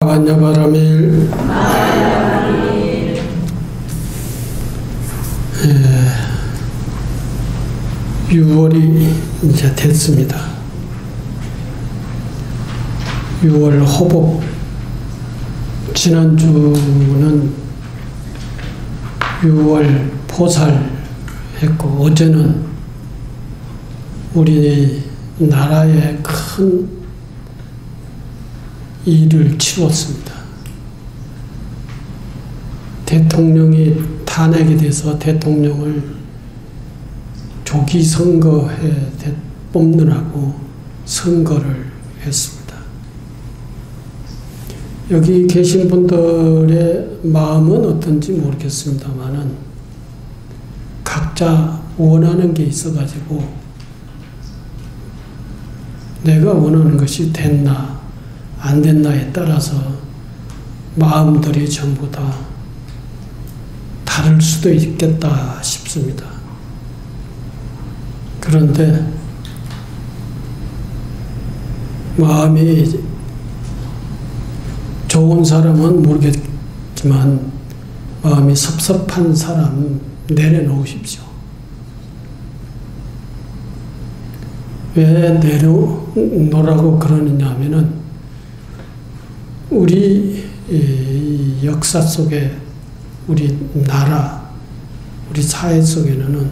마반야바라밀 6월이 이제 됐습니다. 6월 호복. 지난주는 6월 포살 했고, 어제는 우리 나라의 큰 일을 치렀습니다. 대통령이 탄핵이 돼서 대통령을 조기 선거에 뽑느라고 선거를 했습니다. 여기 계신 분들의 마음은 어떤지 모르겠습니다만은 각자 원하는 게 있어가지고 내가 원하는 것이 됐나 안 됐나에 따라서 마음들이 전부 다 다를 수도 있겠다 싶습니다. 그런데 마음이 좋은 사람은 모르겠지만 마음이 섭섭한 사람 내려놓으십시오. 왜 내려놓으라고 그러느냐 하면은 우리 역사 속에 우리 나라, 우리 사회 속에는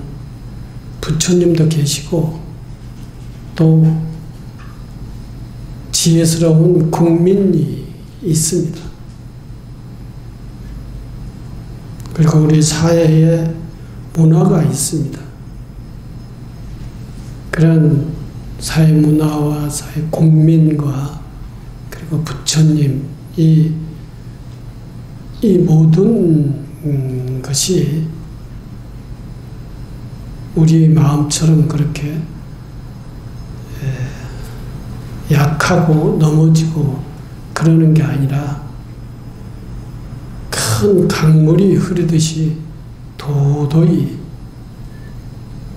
부처님도 계시고 또 지혜스러운 국민이 있습니다. 그리고 우리 사회에 문화가 있습니다. 그런 사회 문화와 사회 국민과 그리고 부처님, 이 모든 것이 우리 마음처럼 그렇게 약하고 넘어지고 그러는 게 아니라 큰 강물이 흐르듯이 도도히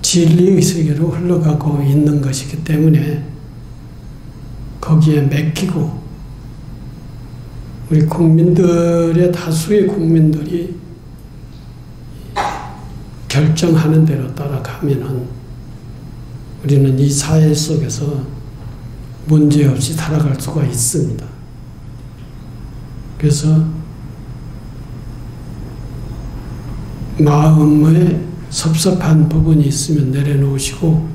진리의 세계로 흘러가고 있는 것이기 때문에 거기에 맡기고 우리 국민들의 다수의 국민들이 결정하는 대로 따라가면은 우리는 이 사회 속에서 문제없이 살아갈 수가 있습니다. 그래서 마음에 섭섭한 부분이 있으면 내려놓으시고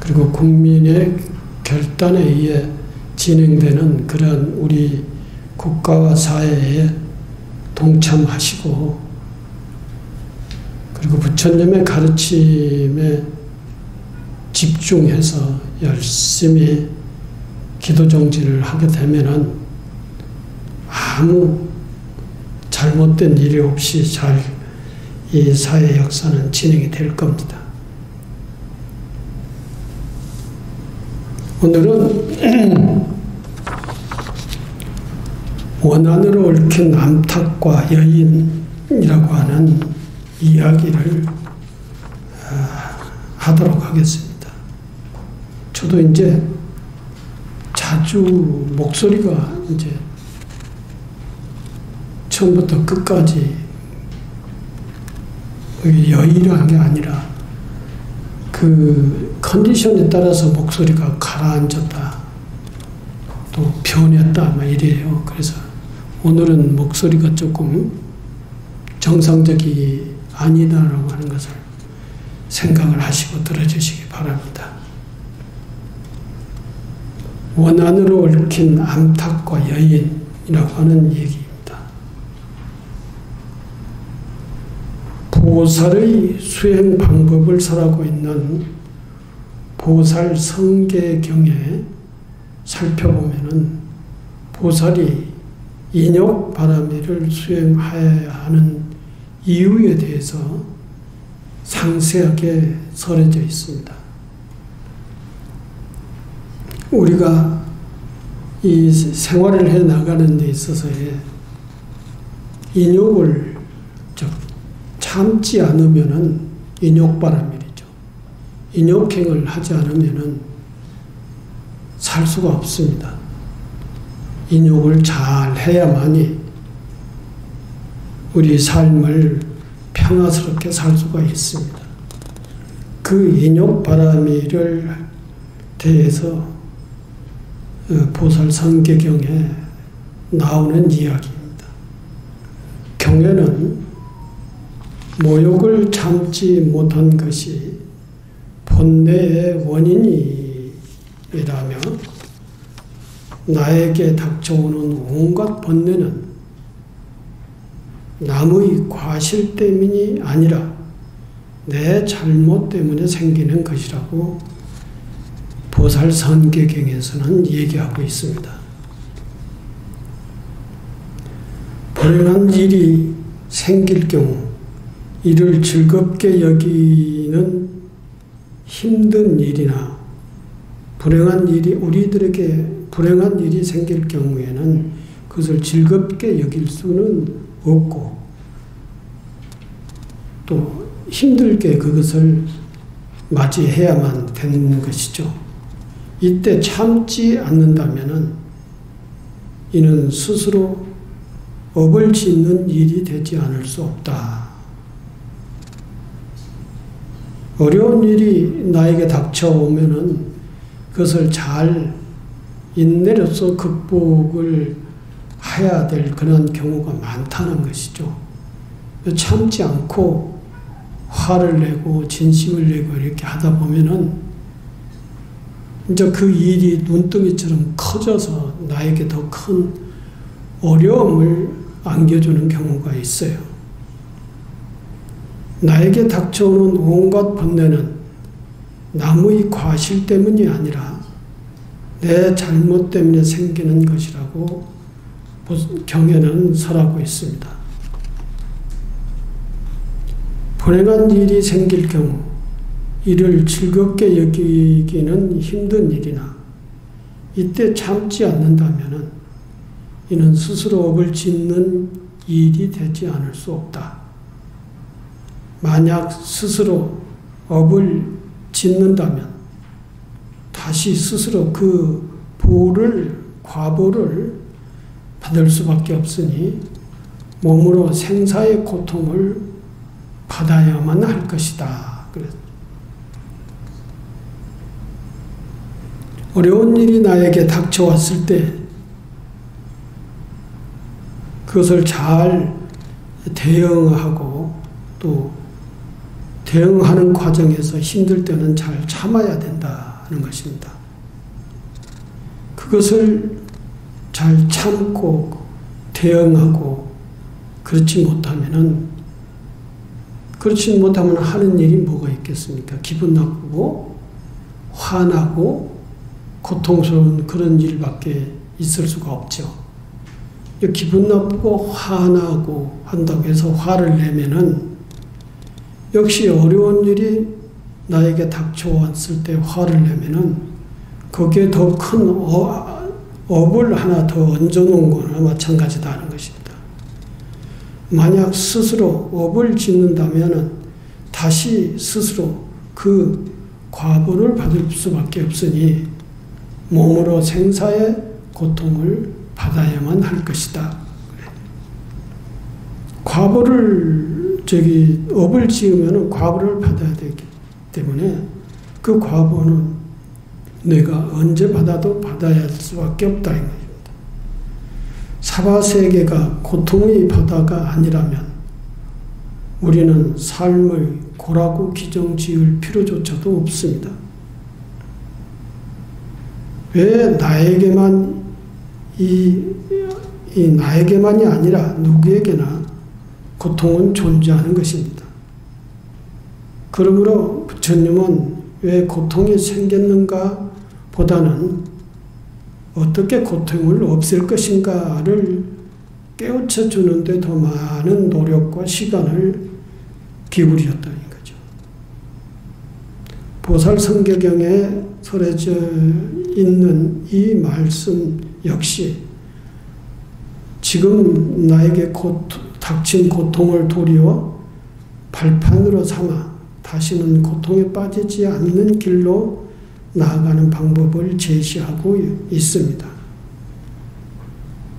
그리고 국민의 결단에 의해 진행되는 그런 우리 국가와 사회에 동참하시고 그리고 부처님의 가르침에 집중해서 열심히 기도 정진을 하게 되면은 아무 잘못된 일이 없이 이 사회 역사는 진행이 될 겁니다. 오늘은 원한으로 얽힌 암탉과 여인이라고 하는 이야기를 하도록 하겠습니다. 저도 이제 자주 목소리가 이제 처음부터 끝까지 여의라는 게 아니라 그 컨디션에 따라서 목소리가 가라앉았다 또 변했다 막 이래요. 그래서 오늘은 목소리가 조금 정상적이 아니다라고 하는 것을 생각을 하시고 들어주시기 바랍니다. 원한으로 얽힌 암탉과 여인이라고 하는 얘기입니다. 보살의 수행 방법을 설하고 있는 보살 성계경에 살펴보면은 보살이 인욕바라밀을 수행해야 하는 이유에 대해서 상세하게 설해져 있습니다. 우리가 이 생활을 해 나가는 데 있어서의 인욕을 참지 않으면은 인욕바라밀이죠. 인욕행을 하지 않으면은 살 수가 없습니다. 인욕을 잘 해야만이 우리 삶을 평화스럽게 살 수가 있습니다. 그 인욕 바라미를 대해서 보살 성계경에 나오는 이야기입니다. 경에는 모욕을 참지 못한 것이 본래의 원인이라며 나에게 닥쳐오는 온갖 번뇌는 남의 과실 때문이 아니라 내 잘못 때문에 생기는 것이라고 보살선계경에서는 얘기하고 있습니다. 불행한 일이 생길 경우 이를 즐겁게 여기는 힘든 일이나 불행한 일이 우리들에게 불행한 일이 생길 경우에는 그것을 즐겁게 여길 수는 없고 또 힘들게 그것을 맞이해야만 되는 것이죠. 이때 참지 않는다면은 이는 스스로 업을 짓는 일이 되지 않을 수 없다. 어려운 일이 나에게 닥쳐오면은 그것을 잘 인내로서 극복을 해야 될 그런 경우가 많다는 것이죠. 참지 않고 화를 내고 진심을 내고 이렇게 하다 보면은 이제 그 일이 눈덩이처럼 커져서 나에게 더 큰 어려움을 안겨주는 경우가 있어요. 나에게 닥쳐오는 온갖 번뇌는 남의 과실 때문이 아니라 내 잘못 때문에 생기는 것이라고 경에는 설하고 있습니다. 불행한 일이 생길 경우 이를 즐겁게 여기기는 힘든 일이나 이때 참지 않는다면 이는 스스로 업을 짓는 일이 되지 않을 수 없다. 만약 스스로 업을 짓는다면 다시 스스로 그 과보를 받을 수밖에 없으니 몸으로 생사의 고통을 받아야만 할 것이다. 그래서 어려운 일이 나에게 닥쳐왔을 때 그것을 잘 대응하고 또 대응하는 과정에서 힘들 때는 잘 참아야 된다는 것입니다. 그것을 잘 참고 대응하고 그렇지 못하면 하는 일이 뭐가 있겠습니까? 기분 나쁘고 화나고 고통스러운 그런 일밖에 있을 수가 없죠. 기분 나쁘고 화나고 한다고 해서 화를 내면은 역시 어려운 일이 나에게 닥쳐왔을 때 화를 내면은 거기에 더 큰 업을 하나 더 얹어놓은 거나 마찬가지다 는 것입니다. 만약 스스로 업을 짓는다면은 다시 스스로 그 과보를 받을 수밖에 없으니 몸으로 생사의 고통을 받아야만 할 것이다. 업을 지으면 과보를 받아야 되기 때문에 그 과보는 내가 언제 받아도 받아야 할 수밖에 없다. 이 것입니다. 사바세계가 고통의 바다가 아니라면 우리는 삶의 고라고 기정 지을 필요조차도 없습니다. 왜 나에게만 나에게만이 아니라 누구에게나 고통은 존재하는 것입니다. 그러므로 부처님은 왜 고통이 생겼는가 보다는 어떻게 고통을 없앨 것인가를 깨우쳐 주는데 더 많은 노력과 시간을 기울이셨다는 거죠. 보살성계경에 설해져 있는 이 말씀 역시 지금 나에게 닥친 고통을 도리어 발판으로 삼아 다시는 고통에 빠지지 않는 길로 나아가는 방법을 제시하고 있습니다.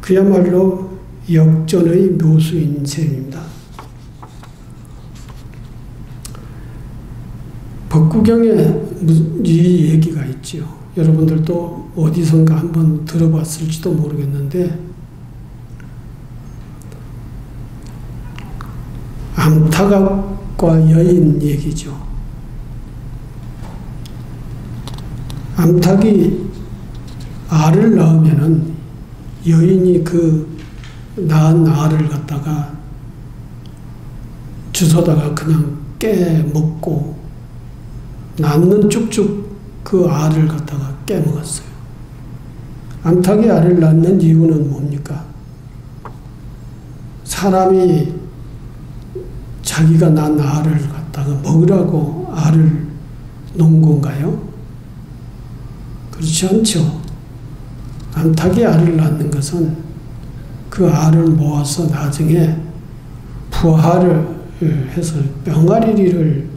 그야말로 역전의 묘수인 셈입니다. 법구경에 이 얘기가 있지요. 여러분들도 어디선가 한번 들어봤을지도 모르겠는데 암탉과 여인 얘기죠. 암탉이 알을 낳으면은 여인이 그 낳은 알을 갖다가 주워다가 그냥 깨먹고 낳는 쭉쭉 그 알을 갖다가 깨먹었어요. 암탉이 알을 낳는 이유는 뭡니까? 사람이 자기가 낳은 알을 갖다가 먹으라고 알을 놓은 건가요? 그렇지 않죠. 암탉이 알을 낳는 것은 그 알을 모아서 나중에 부화를 해서 병아리를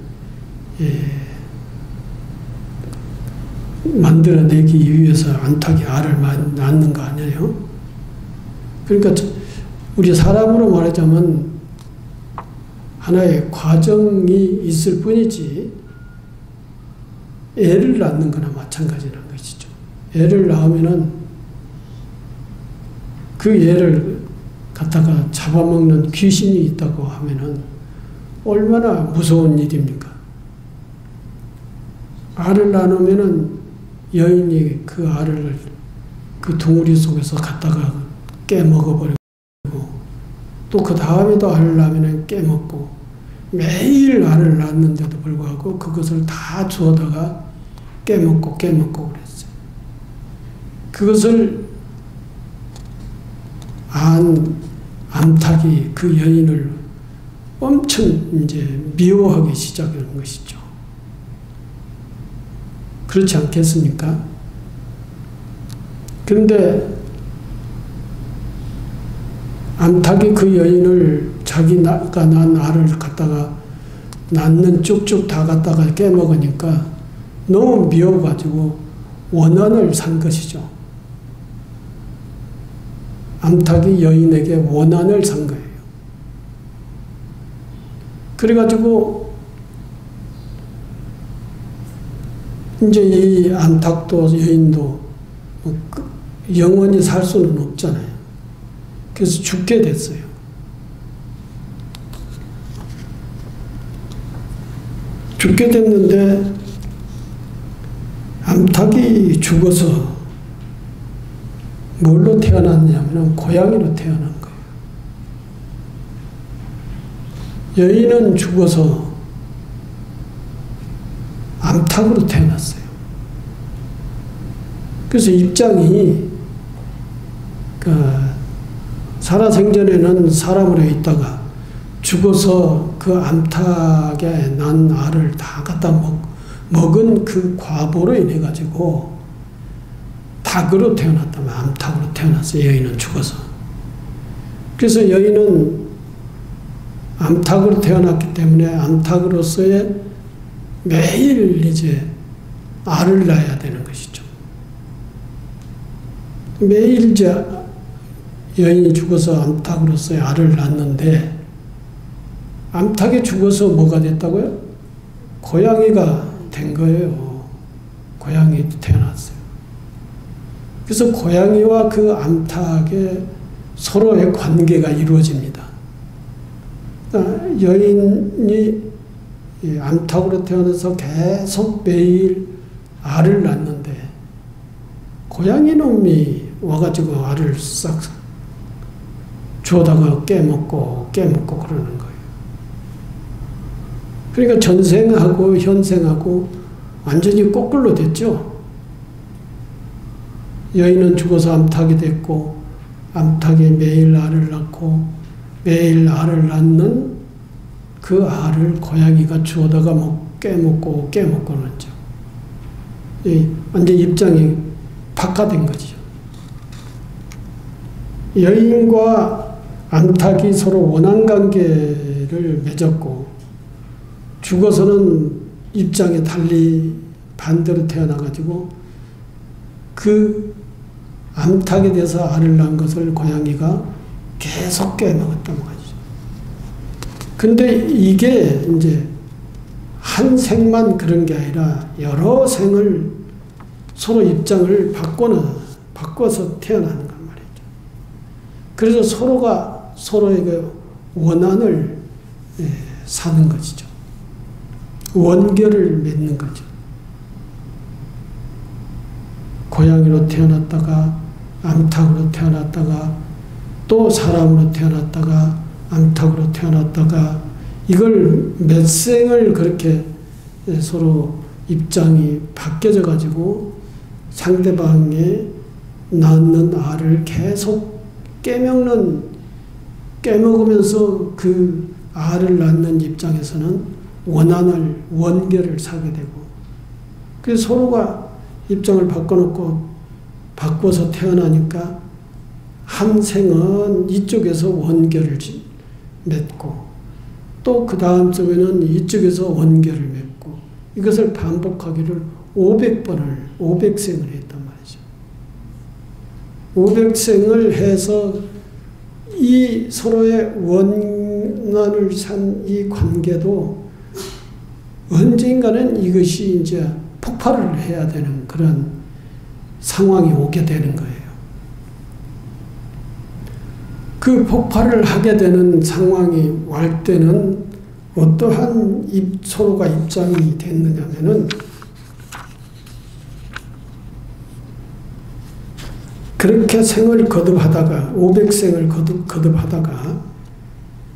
만들어내기 위해서 암탉이 알을 낳는 거 아니에요? 그러니까 우리 사람으로 말하자면 하나의 과정이 있을 뿐이지 애를 낳는 거나 마찬가지라는 것이죠. 애를 낳으면은 그 애를 갖다가 잡아먹는 귀신이 있다고 하면은 얼마나 무서운 일입니까? 알을 낳으면은 여인이 그 알을 그 둥우리 속에서 갖다가 깨먹어버리고 또 그 다음에도 알을 낳으면 깨먹고 매일 알을 낳는데도 불구하고 그것을 다 주워다가 깨먹고 그랬어요. 그것을 암탉이 그 여인을 엄청 이제 미워하기 시작하는 것이죠. 그렇지 않겠습니까? 그런데 암탉이 그 여인을 자기가 낳은 알을 갖다가 낳는 쭉쭉 다 갖다가 깨먹으니까 너무 미워가지고 원한을 산 것이죠. 암탉이 여인에게 원한을 산 거예요. 그래가지고 이제 이 암탉도 여인도 영원히 살 수는 없잖아요. 그래서 죽게 됐어요. 죽게 됐는데 암탉이 죽어서 뭘로 태어났냐면 고양이로 태어난 거예요. 여인은 죽어서 암탉으로 태어났어요. 그래서 입장이 살아생전에는 사람으로 있다가 죽어서 그 암탉에 난 알을 다 갖다 먹은 그 과보로 인해 가지고 닭으로 태어났다면 암탉으로 태어났어요. 여인은 죽어서. 그래서 여인은 암탉으로 태어났기 때문에 암탉으로서의 매일 이제 알을 낳아야 되는 것이죠. 매일 이제 여인이 죽어서 암탉으로서의 알을 낳는데 암탉이 죽어서 뭐가 됐다고요? 고양이가 된 거예요. 고양이 태어났어요. 그래서 고양이와 그 암탉의 서로의 관계가 이루어집니다. 여인이 암탉으로 태어나서 계속 매일 알을 낳는데 고양이 놈이 와가지고 알을 싹 주워다가 깨먹고 그러는 거예요. 그러니까 전생하고 현생하고 완전히 거꾸로 됐죠. 여인은 죽어서 암탉이 됐고 암탉이 매일 알을 낳고 매일 알을 낳는 그 알을 고양이가 주워다가 깨먹고 그러죠. 완전 입장이 바꿔된 거죠. 여인과 암탉이 서로 원한관계를 맺었고 죽어서는 입장이 달리 반대로 태어나가지고 그 암탉에 대해서 알을 낳은 것을 고양이가 계속 깨먹었단 말이죠. 근데 이게 이제 한 생만 그런 게 아니라 여러 생을 서로 입장을 바꿔서 태어나는 건 말이죠. 그래서 서로가 서로에게 원한을 사는 것이죠. 원결을 맺는 거죠. 고양이로 태어났다가 암탉으로 태어났다가 또 사람으로 태어났다가 암탉으로 태어났다가 이걸 몇 생을 그렇게 서로 입장이 바뀌어져 가지고 상대방의 낳는 알을 계속 깨먹으면서 그 알을 낳는 입장에서는 원결을 사게 되고, 그래서 서로가 입장을 바꿔서 태어나니까 한 생은 이쪽에서 원결을 맺고 또 그 다음 생에는 이쪽에서 원결을 맺고, 이것을 반복하기를 500생을 했단 말이죠. 500생을 해서 이 서로의 원한을 산 이 관계도 언젠가는 이것이 이제 폭발을 해야 되는 그런 상황이 오게 되는 거예요. 그 폭발을 하게 되는 상황이 올 때는 어떠한 서로가 입장이 됐느냐면은, 그렇게 생을 거듭하다가 500생을 거듭하다가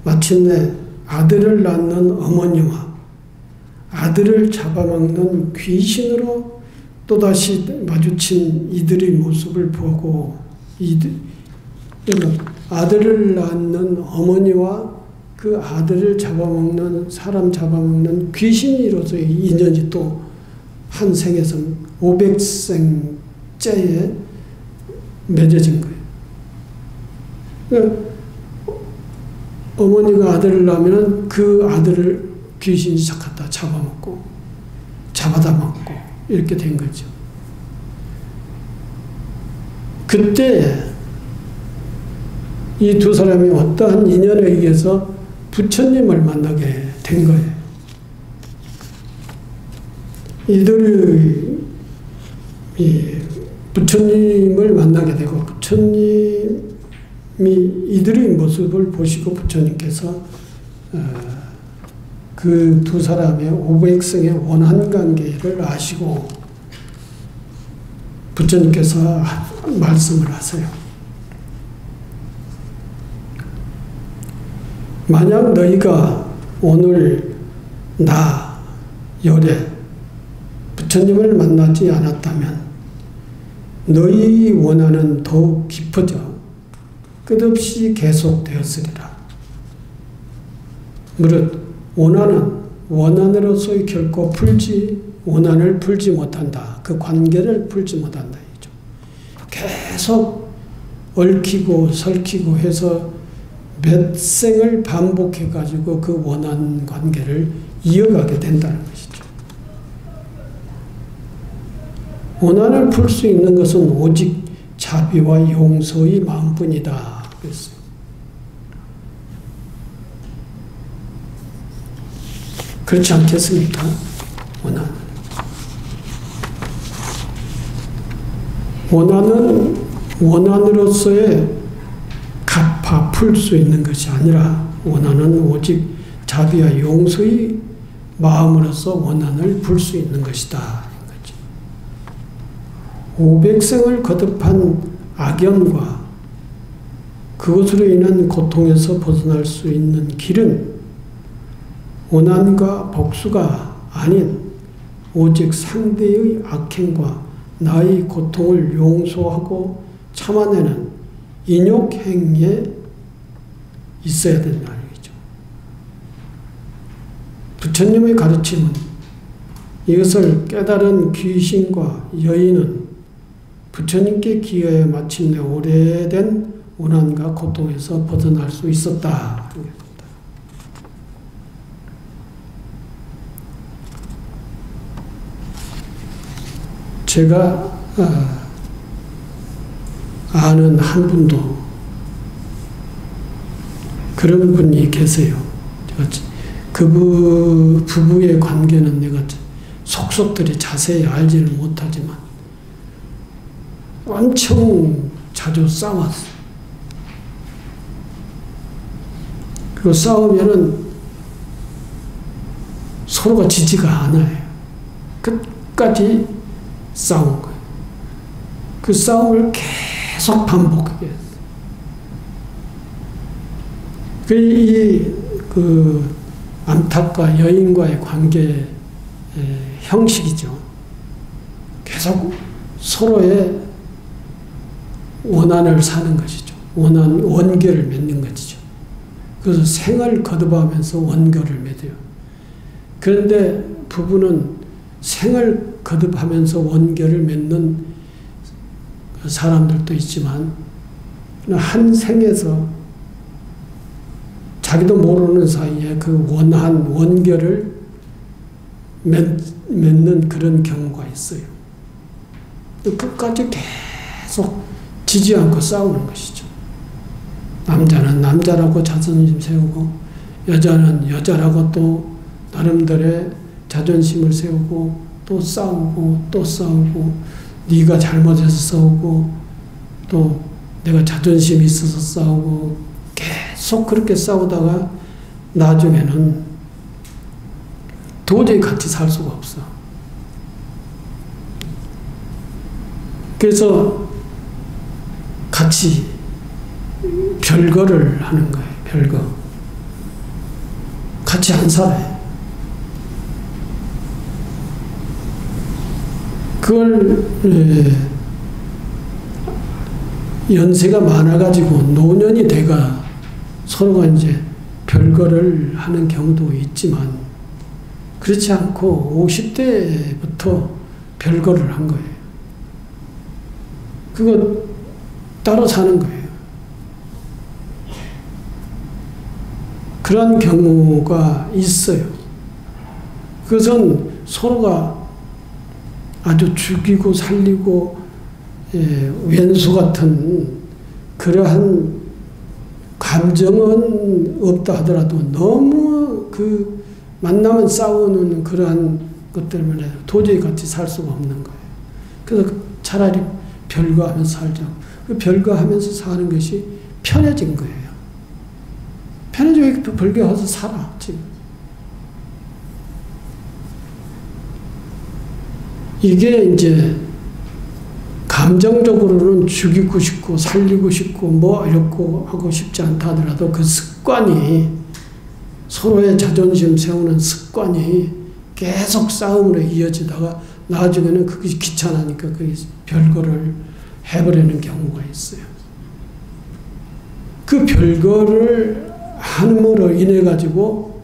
마침내 아들을 낳는 어머니와 아들을 잡아먹는 귀신으로 또다시 마주친 이들의 모습을 보고, 아들을 낳는 어머니와 그 아들을 사람 잡아먹는 귀신으로서의 인연이 또 한 생에서 500생째에 맺어진 거예요. 그러니까 어머니가 아들을 낳으면 그 아들을 귀신이 갖다 잡아다 먹고 이렇게 된 거죠. 그때 이 두 사람이 어떠한 인연에 의해서 부처님을 만나게 된 거예요. 이들이 부처님을 만나게 되고, 부처님이 이들의 모습을 보시고 부처님께서 그 두 사람의 500생의 원한 관계를 아시고 부처님께서 말씀을 하세요. 만약 너희가 오늘 나 열애 부처님을 만나지 않았다면 너희 원한은 더욱 깊어져 끝없이 계속되었으리라. 무릇 원한으로서의 결코 원한을 풀지 못한다. 그 관계를 풀지 못한다. 계속 얽히고 설키고 해서 몇 생을 반복해가지고 그 원한 관계를 이어가게 된다는 것이죠. 원한을 풀 수 있는 것은 오직 자비와 용서의 마음뿐이다. 그랬어요. 그렇지 않겠습니까? 원한은 원한으로서의 갚아 풀 수 있는 것이 아니라, 원한은 오직 자비와 용서의 마음으로서 원한을 풀 수 있는 것이다. 500생을 거듭한 악연과 그것으로 인한 고통에서 벗어날 수 있는 길은 원한과 복수가 아닌 오직 상대의 악행과 나의 고통을 용서하고 참아내는 인욕행위에 있어야 된다는 얘기죠. 부처님의 가르침은 이것을 깨달은 귀신과 여인은 부처님께 기여해 마침내 오래된 원한과 고통에서 벗어날 수 있었다. 제가 아는 한 분도 그런 분이 계세요. 제가 그 부부의 관계는 내가 속속들이 자세히 알지는 못하지만 엄청 자주 싸웠어요. 그리고 싸우면은 서로가 지지가 않아요. 끝까지 싸운 거예요. 그 싸움을 계속 반복해요. 그 암탉과 여인과의 관계 형식이죠. 계속 서로의 원한을 사는 것이죠. 원결을 맺는 것이죠. 그래서 생을 거듭하면서 원결을 맺어요. 그런데 부부는 생을 거듭하면서 원결을 맺는 사람들도 있지만 한 생에서 자기도 모르는 사이에 그 원결을 맺는 그런 경우가 있어요. 끝까지 계속 지지 않고 싸우는 것이죠. 남자는 남자라고 자존심 세우고 여자는 여자라고 또 나름대로의 자존심을 세우고 또 싸우고 또 싸우고 네가 잘못해서 싸우고 또 내가 자존심이 있어서 싸우고 계속 그렇게 싸우다가 나중에는 도저히 같이 살 수가 없어. 그래서 같이 별거를 하는 거예요. 별거. 같이 안 살아요. 그걸 연세가 많아가지고 노년이 돼가 서로가 이제 별거를 하는 경우도 있지만 그렇지 않고 50대부터 별거를 한 거예요. 그거 따로 사는 거예요. 그런 경우가 있어요. 그것은 서로가 아주 죽이고 살리고 왼수 같은 그러한 감정은 없다 하더라도 너무 그 만나면 싸우는 그러한 것 때문에 도저히 같이 살 수가 없는 거예요. 그래서 차라리 별거하면서 살자. 그 별거하면서 사는 것이 편해진 거예요. 편해지고 별거해서 살아 지금. 이게 이제 감정적으로는 죽이고 싶고 살리고 싶고 뭐 이렇고 하고 싶지 않다 하더라도 그 습관이 서로의 자존심 세우는 습관이 계속 싸움으로 이어지다가 나중에는 그게 귀찮으니까 그 별거를 해버리는 경우가 있어요. 그 별거를 함으로 인해 가지고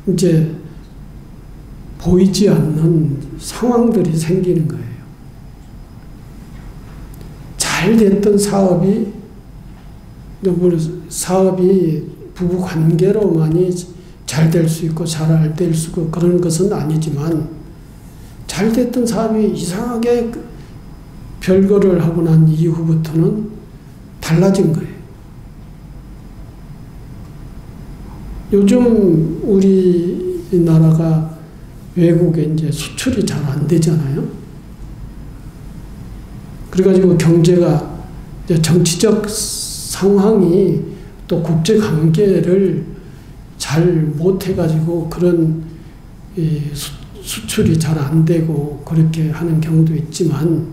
이제 보이지 않는 상황들이 생기는 거예요. 잘 됐던 사업이 부부 관계로만이 잘 될 수 있고 잘 될 수 있고 그런 것은 아니지만 잘 됐던 사업이 이상하게 별거를 하고 난 이후부터는 달라진 거예요. 요즘 우리나라가 외국에 이제 수출이 잘 안 되잖아요. 그래가지고 경제가 이제 정치적 상황이 또 국제 관계를 잘 못해가지고 그런 수출이 잘 안 되고 그렇게 하는 경우도 있지만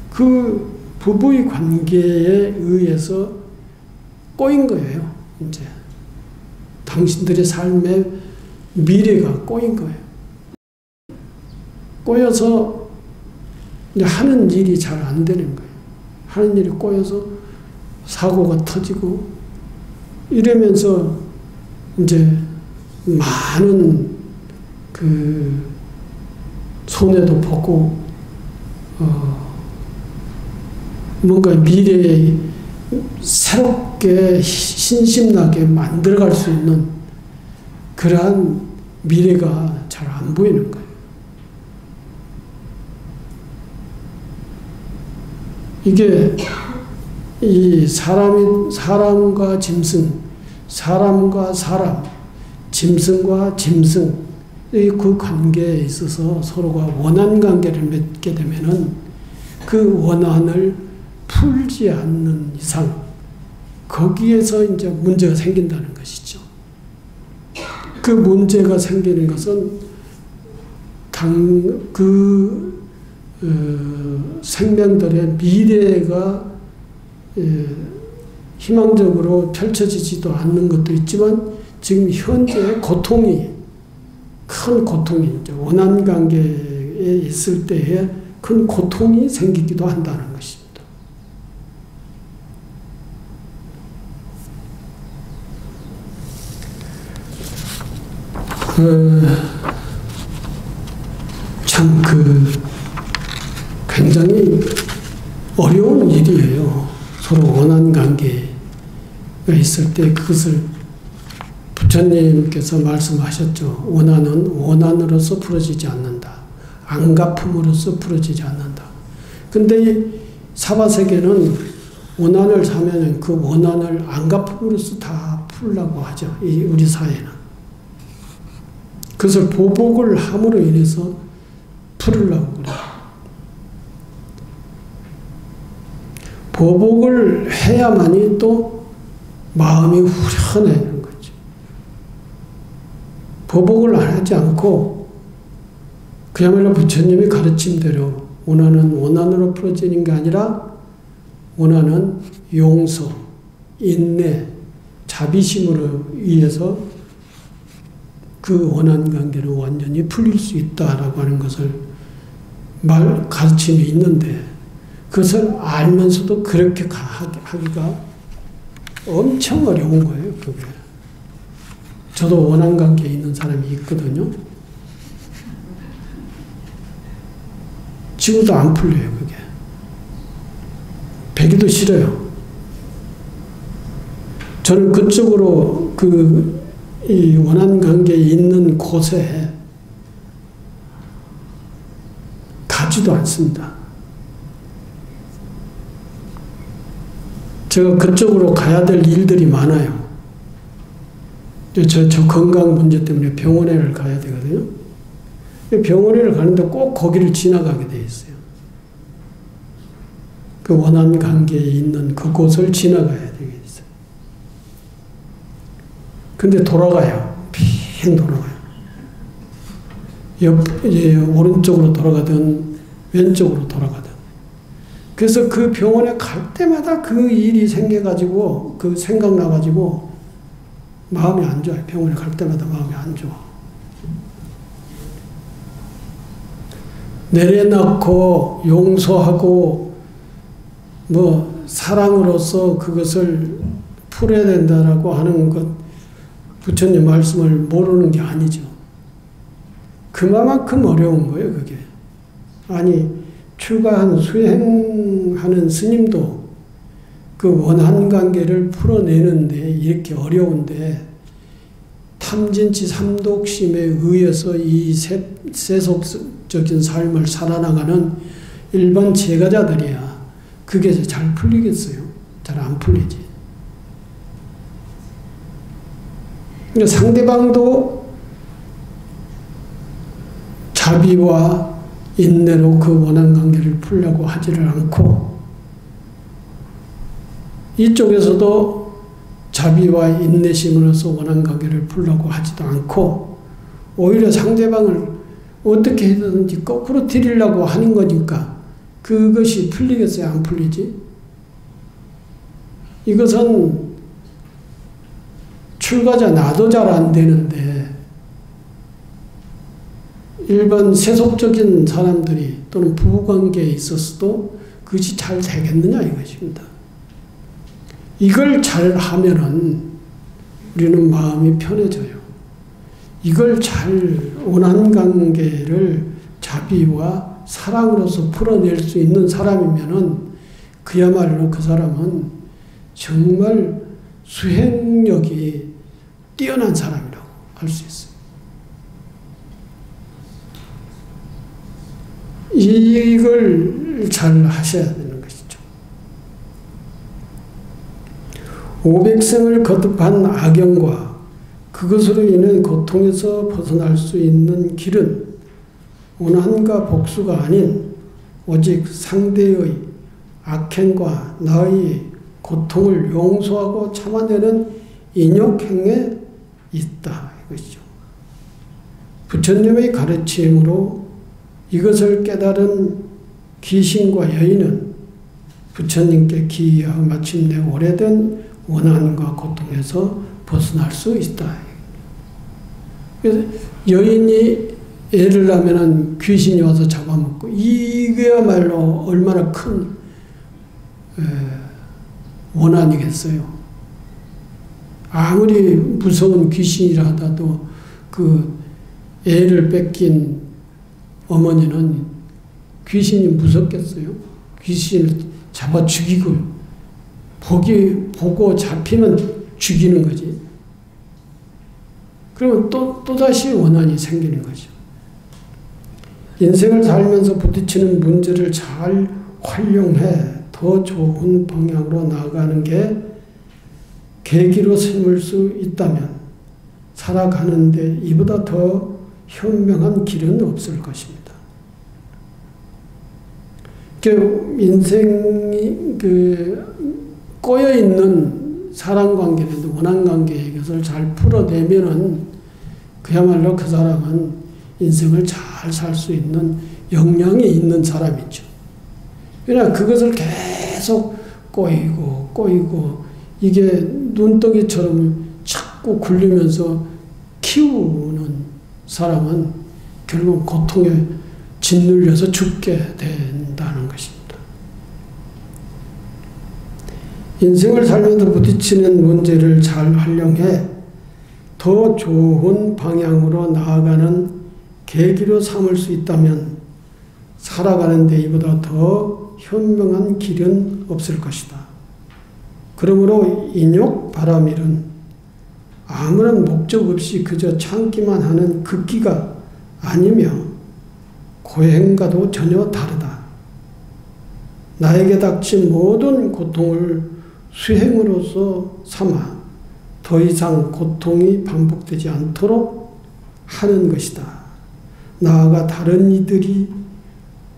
그 부부의 관계에 의해서 꼬인 거예요. 이제 당신들의 삶의 미래가 꼬인 거예요. 꼬여서 이제 하는 일이 잘 안 되는 거예요. 하는 일이 꼬여서 사고가 터지고 이러면서 이제 많은 그 손해도 보고 뭔가 미래에 새롭게 신심나게 만들어갈 수 있는 그러한 미래가 잘 안 보이는 거예요. 이게 이 사람과 짐승, 사람과 사람, 짐승과 짐승, 그 관계에 있어서 서로가 원한 관계를 맺게 되면은 그 원한을 풀지 않는 이상 거기에서 이제 문제가 생긴다는 것이죠. 그 문제가 생기는 것은 생명들의 미래가 희망적으로 펼쳐지지도 않는 것도 있지만 지금 현재 고통이 큰 고통이 이제 원한 관계에 있을 때에 큰 고통이 생기기도 한다는 것입니다. 참 굉장히 어려운 일이에요. 서로 원한 관계가 있을 때 그것을 부처님께서 말씀하셨죠. 원한은 원한으로서 풀어지지 않는다. 안갚음으로써 풀어지지 않는다. 근데 이 사바세계는 원한을 사면 그 원한을 안갚음으로써 다 풀려고 하죠. 우리 사회는. 그것을 보복을 함으로 인해서 풀으려고 그래요. 보복을 해야만이 또 마음이 후련해지는 거죠. 보복을 하지 않고 그야말로 부처님이 가르침대로 원한은 원한으로 풀어지는 게 아니라 원한은 용서, 인내, 자비심으로 의해서 그 원한 관계는 완전히 풀릴 수 있다라고 하는 것을 가르침이 있는데 그것을 알면서도 그렇게 하기가 엄청 어려운 거예요. 그게. 저도 원한 관계에 있는 사람이 있거든요. 지금도 안 풀려요. 그게. 배기도 싫어요. 저는 그쪽으로 이 원한 관계에 있는 곳에 가지도 않습니다. 제가 그쪽으로 가야 될 일들이 많아요. 저 건강 문제 때문에 병원에를 가야 되거든요. 병원에를 가는데 꼭 거기를 지나가게 돼 있어요. 그 원한 관계에 있는 그곳을 지나가야 되게 있어요. 근데 돌아가요. 빙 돌아가요. 오른쪽으로 돌아가든 왼쪽으로 돌아가든. 그래서 그 병원에 갈 때마다 그 일이 생겨가지고 그 생각나가지고 마음이 안 좋아요. 병원에 갈 때마다 마음이 안 좋아. 내려놓고 용서하고 사랑으로서 그것을 풀어야 된다라고 하는 것 부처님 말씀을 모르는 게 아니죠. 그만큼 어려운 거예요, 그게. 아니, 출가한 수행하는 스님도 그 원한 관계를 풀어내는데 이렇게 어려운데 탐진치 삼독심에 의해서 이 세속적인 삶을 살아나가는 일반 제가자들이야. 그게 잘 풀리겠어요? 잘 안 풀리지. 그러니까 상대방도 자비와 인내로 그 원한 관계를 풀려고 하지를 않고 이쪽에서도 자비와 인내심으로서 원한 관계를 풀려고 하지도 않고 오히려 상대방을 어떻게 해든지 거꾸로 드리려고 하는 거니까 그것이 풀리겠어요? 안 풀리지? 이것은 출가자 나도 잘 안 되는데 일반 세속적인 사람들이 또는 부부관계에 있어서도 그것이 잘 되겠느냐 이것입니다. 이걸 잘 하면은 우리는 마음이 편해져요. 이걸 잘 원한 관계를 자비와 사랑으로서 풀어낼 수 있는 사람이면은 그야말로 그 사람은 정말 수행력이 뛰어난 사람이라고 할 수 있어요. 이걸 잘 하셔야 되는 것이죠. 오백생을 거듭한 악영과 그것으로 인해 고통에서 벗어날 수 있는 길은 원한과 복수가 아닌 오직 상대의 악행과 나의 고통을 용서하고 참아내는 인욕행에 있다 이것이죠. 부처님의 가르침으로 이것을 깨달은 귀신과 여인은 부처님께 기이하고 마침내 오래된 원한과 고통에서 벗어날 수 있다. 그래서 여인이 애를 낳으면 귀신이 와서 잡아먹고 이게야말로 얼마나 큰 원한이겠어요. 아무리 무서운 귀신이라 하더라도 그 애를 뺏긴 어머니는 귀신이 무섭겠어요? 귀신을 잡아 죽이고 보고 잡히면 죽이는 거지. 그러면 또다시 원한이 생기는 거죠. 인생을 살면서 부딪히는 문제를 잘 활용해 더 좋은 방향으로 나아가는 게 계기로 삼을 수 있다면 살아가는데 이보다 더 현명한 길은 없을 것입니다. 인생이 꼬여있는 사랑관계라도 원한관계의 것을 잘 풀어내면은 그야말로 그 사람은 인생을 잘 살 수 있는 역량이 있는 사람이죠. 그러나 그것을 계속 꼬이고 이게 눈덩이처럼 자꾸 굴리면서 키우는 사람은 결국 고통에 짓눌려서 죽게 된다는 것입니다. 인생을 살면서 부딪히는 문제를 잘 활용해 더 좋은 방향으로 나아가는 계기로 삼을 수 있다면 살아가는 데 이보다 더 현명한 길은 없을 것이다. 그러므로 인욕 바라밀은 아무런 목적 없이 그저 참기만 하는 극기가 아니며 고행과도 전혀 다르다. 나에게 닥친 모든 고통을 수행으로서 삼아 더 이상 고통이 반복되지 않도록 하는 것이다. 나아가 다른 이들이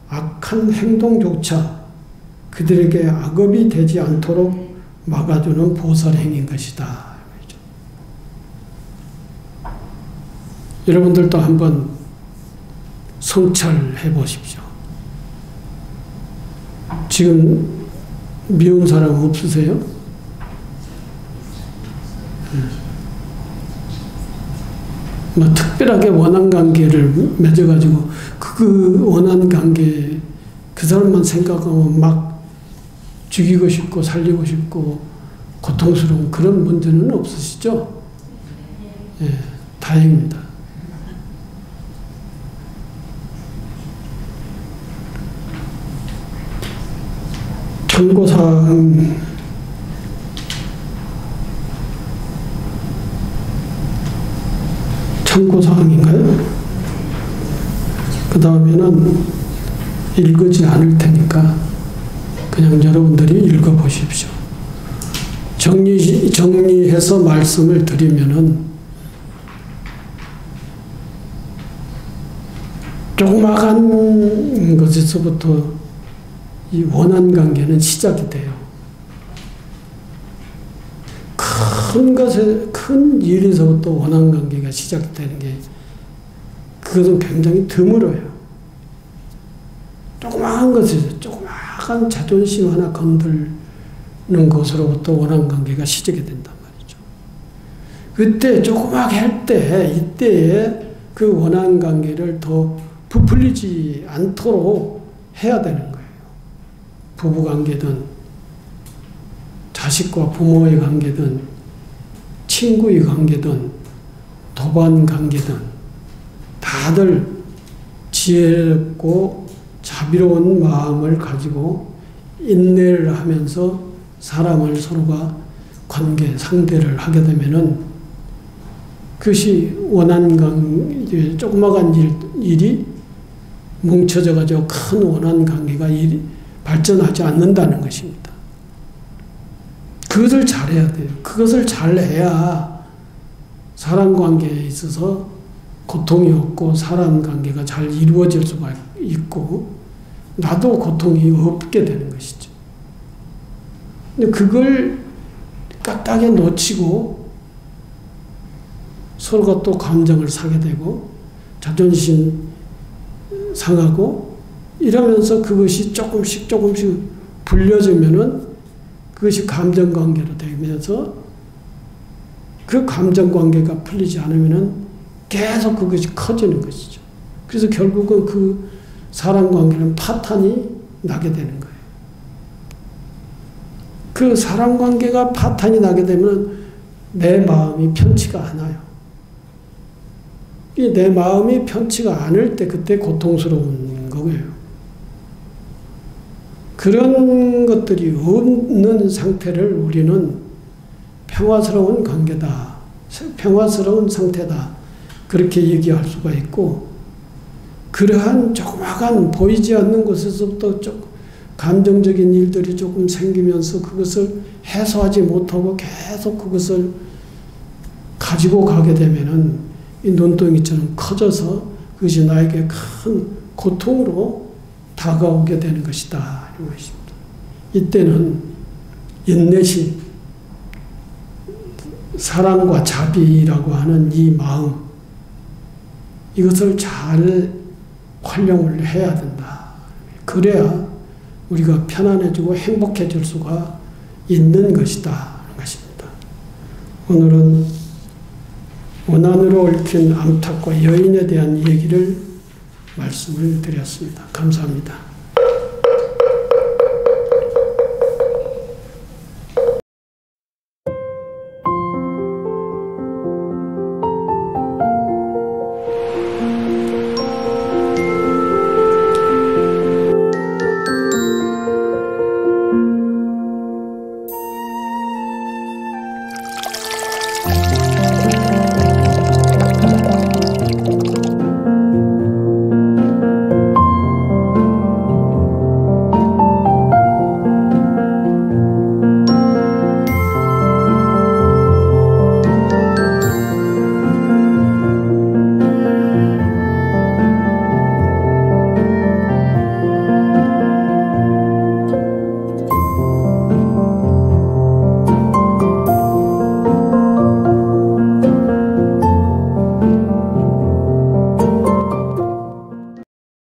악한 행동조차 그들에게 악업이 되지 않도록 막아주는 보살행인 것이다. 여러분들도 한번 성찰해 보십시오. 지금 미운 사람 없으세요? 뭐 특별하게 원한관계를 맺어가지고 그 원한관계 그 사람만 생각하면 막 죽이고 싶고 살리고 싶고 고통스러운 그런 문제는 없으시죠? 예, 다행입니다. 참고사항 참고사항인가요? 그 다음에는 읽지 않을 테니까 그냥 여러분들이 읽어보십시오. 정리해서 말씀을 드리면은 조그마한 것에서부터 이 원한관계는 시작이 돼요. 큰 일에서부터 원한관계가 시작되는 게 그것은 굉장히 드물어요. 조그마한 것에서 조그마한 자존심 하나 건드는 것으로부터 원한관계가 시작이 된단 말이죠. 그때 조그맣게 할 때 이때에 그 원한관계를 더 부풀리지 않도록 해야 되는 거예요. 부부관계든 자식과 부모의 관계든 친구의 관계든 도반관계든 다들 지혜롭고 자비로운 마음을 가지고 인내를 하면서 사람을 서로가 관계 상대를 하게 되면은 그것이 원한관계 조그마한 일이 뭉쳐져 가지고 큰 원한관계가 발전하지 않는다는 것입니다. 그 그것을 잘해야 돼요. 그것을 잘해야 사람관계에 있어서 고통이 없고 사람관계가 잘 이루어질 수가 있고 나도 고통이 없게 되는 것이죠. 근데 그걸 까딱에 놓치고 서로가 또 감정을 사게 되고 자존심 상하고 이러면서 그것이 조금씩 불려지면은 그것이 감정관계로 되면서 그 감정관계가 풀리지 않으면은 계속 그것이 커지는 것이죠. 그래서 결국은 그 사람관계는 파탄이 나게 되는 거예요. 그 사람관계가 파탄이 나게 되면 내 마음이 편치가 않아요. 내 마음이 편치가 않을 때 그때 고통스러운 거예요. 그런 것들이 없는 상태를 우리는 평화스러운 관계다, 평화스러운 상태다 그렇게 얘기할 수가 있고 그러한 조그마한 보이지 않는 곳에서부터 감정적인 일들이 조금 생기면서 그것을 해소하지 못하고 계속 그것을 가지고 가게 되면은 이 눈덩이처럼 커져서 그것이 나에게 큰 고통으로 다가오게 되는 것이다. 이런 것입니다. 이때는 인내심, 사랑과 자비라고 하는 이 마음, 이것을 잘 활용을 해야 된다. 그래야 우리가 편안해지고 행복해질 수가 있는 것이다. 하는 것입니다. 오늘은 원한으로 얽힌 암탉과 여인에 대한 얘기를 말씀을 드렸습니다. 감사합니다.